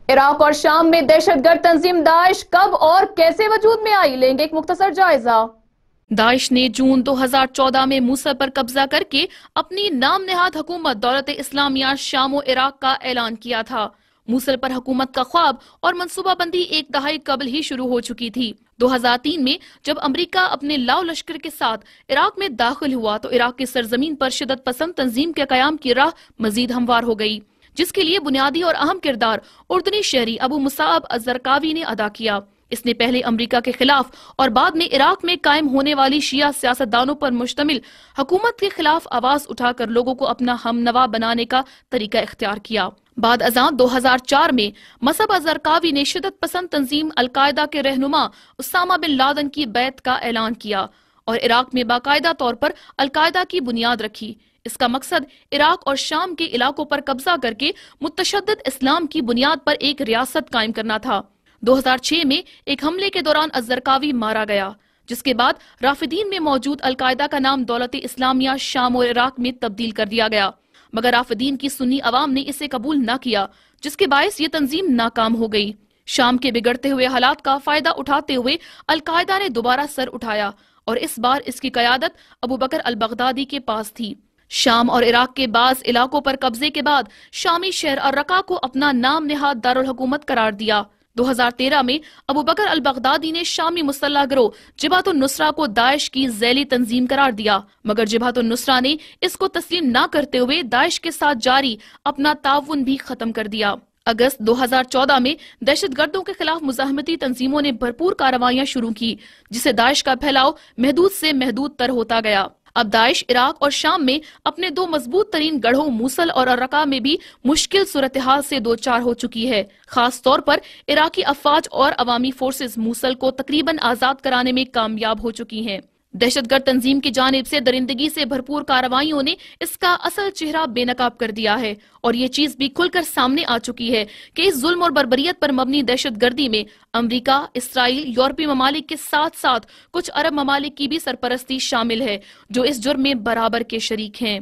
عراق اور شام میں دہشت گرد تنظیم داعش کب اور کیسے وجود میں آئی، لیں گے ایک مختصر جائزہ۔ داعش نے جون 2014 میں موصل پر قبضہ کر کے اپنی نام نہاد حکومت دولت اسلامیہ شام و عراق کا اعلان کیا تھا۔ موصل پر حکومت کا خواب اور منصوبہ بندی ایک دہائی قبل ہی شروع ہو چکی تھی۔ 2003 میں جب امریکہ اپنے لاؤ لشکر کے ساتھ عراق میں داخل ہوا تو عراق کی سرزمین پر شدت پسند تنظیم کے قیام کی راہ مزید ہموار ہو گئی، جس کے لیے بنیادی اور اہم کردار اردنی شہری ابو مصعب الزرقاوی نے ادا کیا۔ اس نے پہلے امریکہ کے خلاف اور بعد میں عراق میں قائم ہونے والی شیعہ سیاستدانوں پر مشتمل حکومت کے خلاف آواز اٹھا کر لوگوں کو اپنا ہم نوا بنانے کا طریقہ اختیار کیا۔ بعد ازاں 2004 میں مصعب الزرقاوی نے شدت پسند تنظیم القاعدہ کے رہنما اسامہ بن لادن کی بیعت کا اعلان کیا اور عراق میں باقاعدہ طور پر القاعدہ کی بنیاد رکھی۔ اس کا مقصد عراق اور شام کے علاقوں پر قبضہ کر کے متشدد اسلام کی بنیاد پر ایک ریاست قائم کرنا تھا۔ 2006 میں ایک حملے کے دوران الزرقاوی مارا گیا، جس کے بعد رافدین میں موجود القاعدہ کا نام دولت اسلامیہ شام اور عراق میں تبدیل کر دیا گیا، مگر رافدین کی سنی عوام نے اسے قبول نہ کیا، جس کے باعث یہ تنظیم ناکام ہو گئی۔ شام کے بگڑتے ہوئے حالات کا فائدہ اٹھاتے ہوئے القاعدہ نے دوبارہ سر اٹھایا اور اس بار اس کی قیادت ابو بکر البغدادی کے پاس تھی۔ شام اور عراق کے بعض علاقوں پر قبضے کے بعد شامی شہر الرقہ کو اپنا نام نہاد دارالحکومت قرار دیا۔ 2013 میں ابو بکر البغدادی نے شامی مسلح گروہ جبہت النصرہ کو داعش کی ذیلی تنظیم قرار دیا، مگر جبہت النصرہ نے اس کو تسلیم نہ کرتے ہوئے داعش کے ساتھ جاری اپنا تعاون بھی ختم کر دیا۔ اگست 2014 میں دہشت گردوں کے خلاف مزاحمتی تنظیموں نے بھرپور کارروائیاں شروع کی، جسے داعش کا پھیلاؤ محدود سے محدود تر ہوتا گیا۔ اب داعش عراق اور شام میں اپنے دو مضبوط ترین گڑھوں موصل اور الرقہ میں بھی مشکل صورتحال سے دوچار ہو چکی ہے۔ خاص طور پر عراقی افواج اور عوامی فورسز موصل کو تقریباً آزاد کرانے میں کامیاب ہو چکی ہیں۔ دہشت گرد تنظیم کی جانب سے درندگی سے بھرپور کارروائیوں نے اس کا اصل چہرہ بے نقاب کر دیا ہے، اور یہ چیز بھی کھل کر سامنے آ چکی ہے کہ اس ظلم اور بربریت پر مبنی دہشت گردی میں امریکہ، اسرائیل، یورپی ممالک کے ساتھ ساتھ کچھ عرب ممالک کی بھی سرپرستی شامل ہے، جو اس جرم میں برابر کے شریک ہیں۔